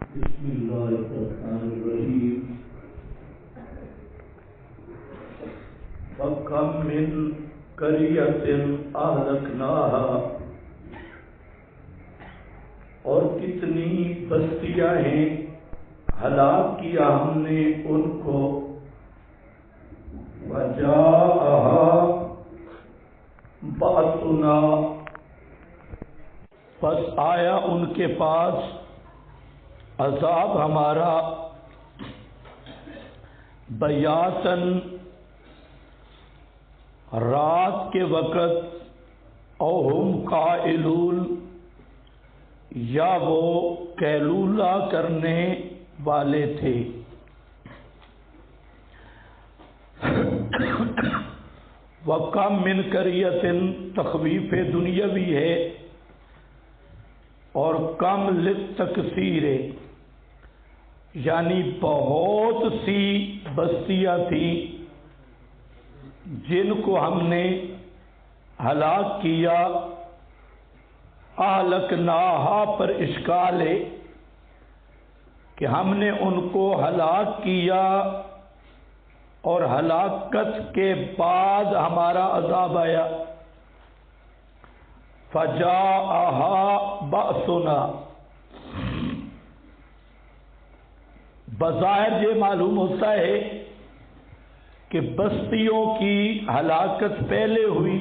بسم اللہ الرحمن الرحیم وَكَمْ مِنْ قَرْيَةٍ أَهْلَكْنَاهَا، اور کتنی بستیاں ہیں ہلاک کیا ہم نے ان کو، وَجَاءَهَا بَأْسُنَا، پس آیا ان کے پاس عذاب ہمارا، بیاتن، رات کے وقت، او ہم قائلون، یا وہ قیلولہ کرنے والے تھے۔ وَكَمْ مِنْ قَرْيَةٍ تخویف دنیاوی ہے، اور کم للتکثیر، یعنی بہت سی بستیاں تھیں جن کو ہم نے ہلاک کیا۔ اہلکناہا پر اشکال ہے کہ ہم نے ان کو ہلاک کیا اور ہلاکت کے بعد ہمارا عذاب آیا۔ فجاءہا بأسنا، بظاہر یہ معلوم ہوتا ہے کہ بستیوں کی ہلاکت پہلے ہوئی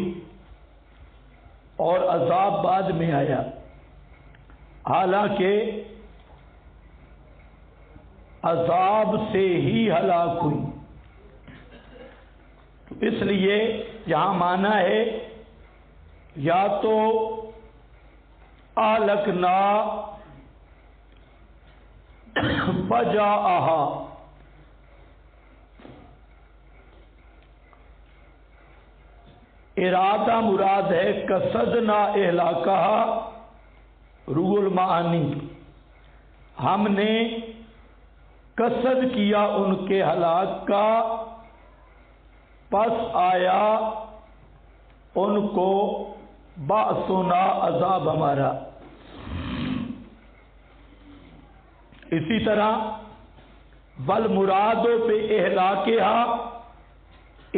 اور عذاب بعد میں آیا، حالانکہ عذاب سے ہی ہلاک ہوئی۔ تو اس لیے یہاں معنی ہے یا تو اہلکنا فجاءہا، ارادہ مراد ہے قصدنا اہلاکہا، روح المعانی، ہم نے قصد کیا ان کے ہلاک کا، پس آیا ان کو بأسنا، عذاب ہمارا۔ اسی طرح والمراد پہ اہلاکہا،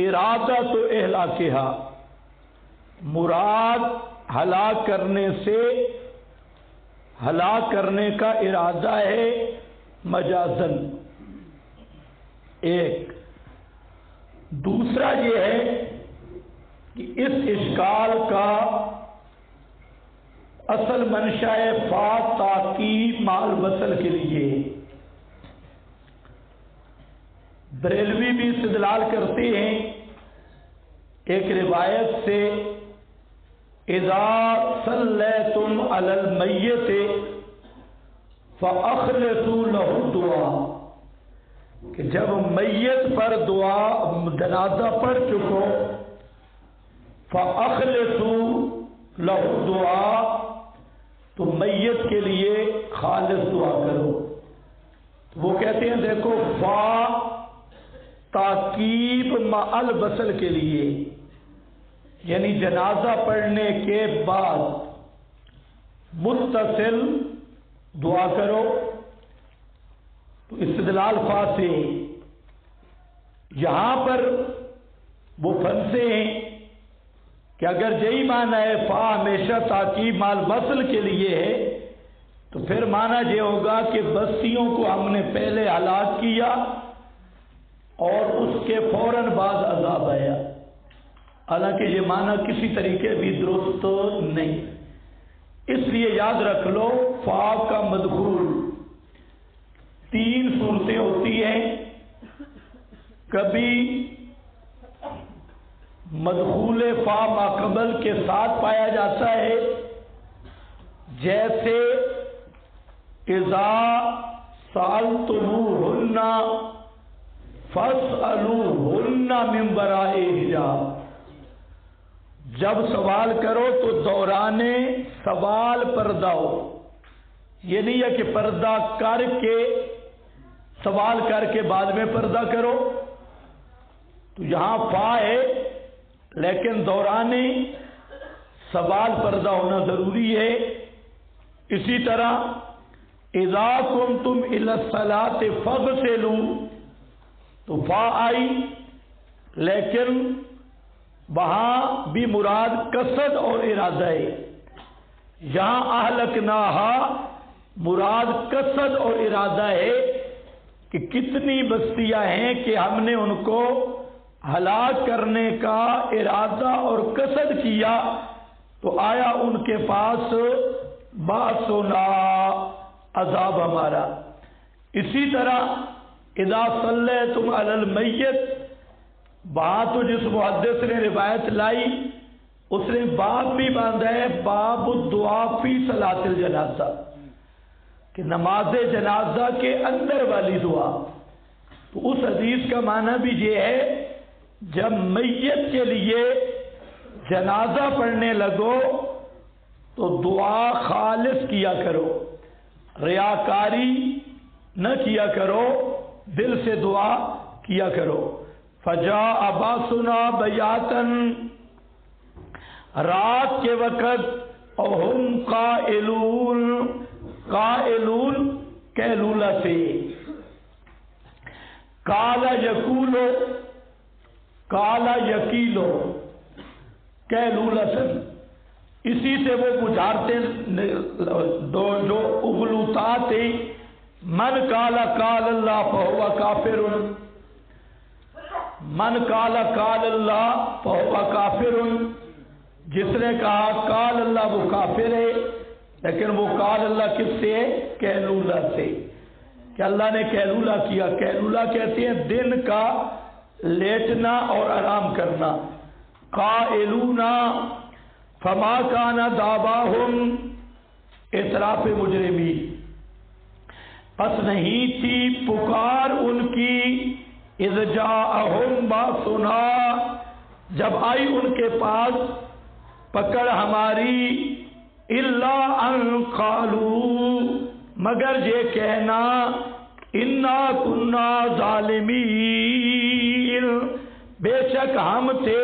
ارادہ تو اہلاکہا، مراد ہلاک کرنے سے ہلاک کرنے کا ارادہ ہے مجازن، ایک۔ دوسرا یہ ہے کہ اس اشکال کا اصل منشأ فا تاکید مال وصل کے لیے، بریلوی بھی استدلال کرتے ہیں ایک روایت سے، اذا صلیتم علی المیت فاخلصوا له الدعاء، کہ جب میت پر دعا جنازہ پڑھ چکو، فاخلصوا له الدعاء، تو میت کے لیے خالص دعا کرو۔ وہ کہتے ہیں دیکھو فا تاکیب مع الوصل کے لیے، یعنی جنازہ پڑھنے کے بعد متصل دعا کرو، تو استدلال فا سے یہاں پر وہ پھنسے ہیں کہ اگر یہی معنی ہے فا ہمیشہ تاکید مال وصل کے لیے ہے، تو پھر معنی یہ ہوگا کہ بستیوں کو ہم نے پہلے ہلاک کیا اور اس کے فوراً بعد عذاب آیا، حالانکہ یہ معنی کسی طریقے بھی درست نہیں۔ اس لیے یاد رکھ لو فا کا مدخول تین صورتیں ہوتی ہیں، کبھی مدخول فا ما قبل کے ساتھ پایا جاتا ہے، جیسے اذا سألتموہن فاسألوہن من وراء حجاب، جب سوال کرو تو دوران سوال پردہ ہو، یہ نہیں ہے کہ پردہ کر کے سوال کر کے بعد میں پردہ کرو، تو یہاں فا ہے لیکن دوران سوال پردہ ہونا ضروری ہے۔ اسی طرح اذا کنتم الی الصلاۃ فاغسلوا، تو فا آئی، لیکن وہاں بھی مراد قصد اور ارادہ ہے. یہاں اہلکناہا مراد قصد اور ارادہ ہے کہ کتنی بستیاں ہیں کہ ہم نے ان کو ہلاک کرنے کا ارادہ اور قصد کیا، تو آیا ان کے پاس باسنا، عذاب ہمارا. اسی طرح اذا صلیتم علی المیت، وہاں تو جس محدث نے روایت لائی اس نے باب بھی باندھا ہے، باب الدعاء فی صلاۃ الجنازہ، کہ نماز جنازہ کے اندر والی دعا. تو اس حدیث کا معنی بھی یہ ہے جب میت کے لیے جنازہ پڑھنے لگو تو دعا خالص کیا کرو، ریاکاری نہ کیا کرو، دل سے دعا کیا کرو. فجاء باسنا بیاتن، رات کے وقت، اور ہم قائلون، قائلون قیلولہ سے، کالا یقولو، کالا یقیلو، قیلولتن، اسی سے وہ بجھارتے جو اغلوطات ہیں. من کالا کال اللہ فہو کافر، من کالا کال اللہ فہو کافر، جس نے کہا کال اللہ وہ کافر ہے، لیکن وہ کال اللہ کس سے ہے؟ قیلولہ سے، کہ اللہ نے قیلولہ کیا. قیلولہ کہتے ہیں دن کا لیٹنا اور آرام کرنا. قائلون فما کان دعواہم، اعتراف مجرمی، پس نہیں تھی پکار ان کی، اذ جاءہم باسنا، جب آئی ان کے پاس پکڑ ہماری، الا ان قالوا، مگر یہ کہنا، انا کنا ظالمین، بے شک ہم تھے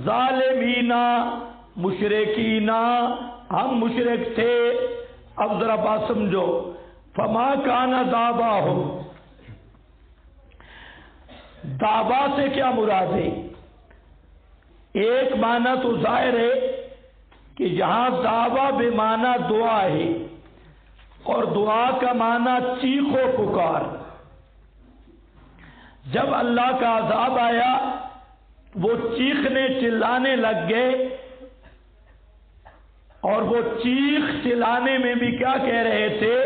ظالمینا، مشرکینا، ہم مشرک تھے. اب ذرا بات سمجھو. فما کان دعواہم، دعوا سے کیا مراد ہے؟ ایک معنی تو ظاہر ہے کہ یہاں دعویٰ بے معنی دعا ہے، اور دعا کا معنی چیخ و پکار. جب اللہ کا عذاب آیا وہ چیخنے چلانے لگ گئے، اور وہ چیخ چلانے میں بھی کیا کہہ رہے تھے؟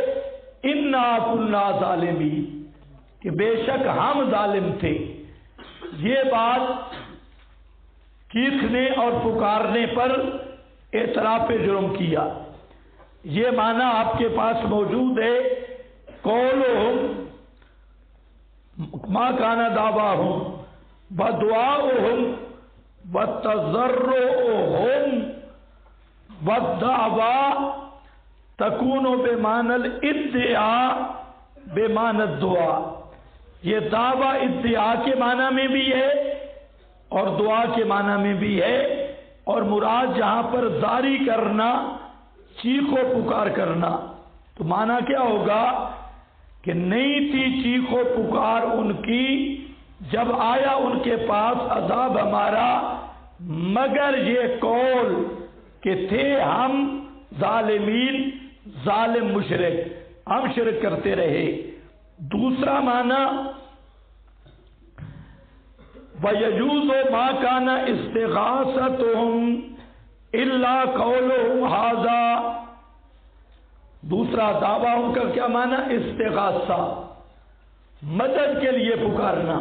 انا کنا ظالمین، کہ بے شک ہم ظالم تھے. یہ بات چیخنے اور پکارنے پر اعتراف جرم کیا. یہ معنی آپ کے پاس موجود ہے. قولہم ما کان دعواہم ودعاؤہم وتضرعہم والدعوی تکون بمعنی الادعاء بمعنی الدعاء. یہ دعویٰ ادعاء کے معنی میں بھی ہے اور دعا کے معنی میں بھی ہے، اور مراد جہاں پر زاری کرنا، چیخ و پکار کرنا، تو معنی کیا ہوگا کہ نہیں تھی چیخ و پکار ان کی جب آیا ان کے پاس عذاب ہمارا، مگر یہ قول کہ تھے ہم ظالمین، ظالم مشرک، ہم شرک کرتے رہے. دوسرا معنی وَيَجُوزُ مَا كَانَ اسْتِغَاثَتُهُمْ إِلَّا قَوْلُهُمْ هَذَا. دوسرا دعویٰ ان کا کیا معنی؟ استغاثہ، مدد کے لیے پکارنا.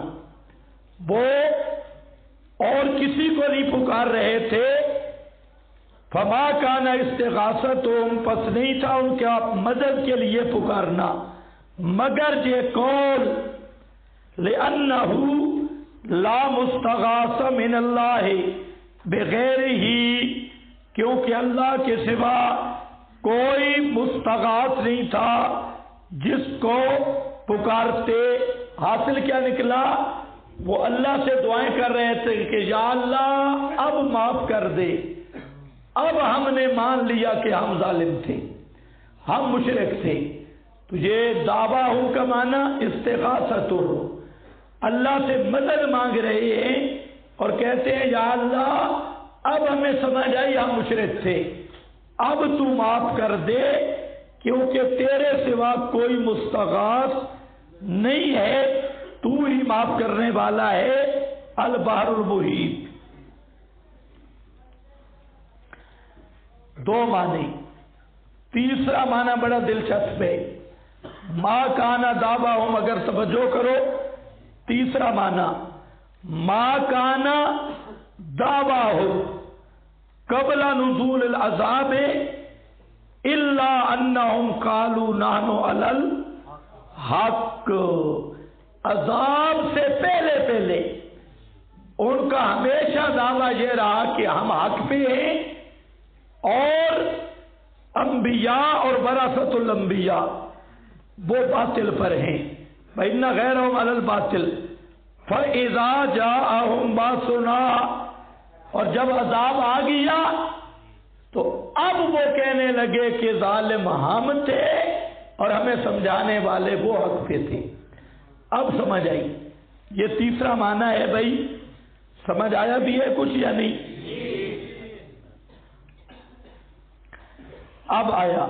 وہ اور کسی کو نہیں پکار رہے تھے. فما کان استغاثتهم، پس نہیں تھا ان کا مدد کے لیے پکارنا، مگر یہ قول لأنه لا مستغاث من اللہ بغیر ہی، کیونکہ اللہ کے سوا کوئی مستغاث نہیں تھا جس کو پکارتے. حاصل کیا نکلا؟ وہ اللہ سے دعائیں کر رہے تھے کہ یا اللہ اب معاف کر دے، اب ہم نے مان لیا کہ ہم ظالم تھے، ہم مشرک تھے، تو یہ دعویٰ ہوں کا معنی استغاثت ہو، اللہ سے مدد مانگ رہے ہیں اور کہتے ہیں یا اللہ اب ہمیں سمجھ آئی ہم مشرک تھے، اب تو معاف کر دے کیونکہ تیرے سوا کوئی مستغاث نہیں ہے، تو ہی معاف کرنے والا ہے، البحر المحیط۔ دو معنی، تیسرا معنی بڑا دلچسپ ہے، ما کانا دعواہم، اگر توجہ کرو تیسرا معنی ما کانا دعواہم قبل نزول العذاب الا انہم قالوا نحن علی الحق، عذاب سے پہلے پہلے ان کا ہمیشہ دعویٰ یہ رہا کہ ہم حق پہ ہیں اور انبیاء اور وراثت الانبیاء وہ باطل پر ہیں، فإن غیرہم علی الباطل فإذا جاءہم باسنا، اور جب عذاب آ گیا تو اب وہ کہنے لگے کہ ظالم ہم تھے اور ہمیں سمجھانے والے وہ حق پہ تھے۔ اب سمجھ آئی، یہ تیسرا معنی ہے بھائی، سمجھ آیا بھی ہے کچھ یا نہیں؟ اب آیا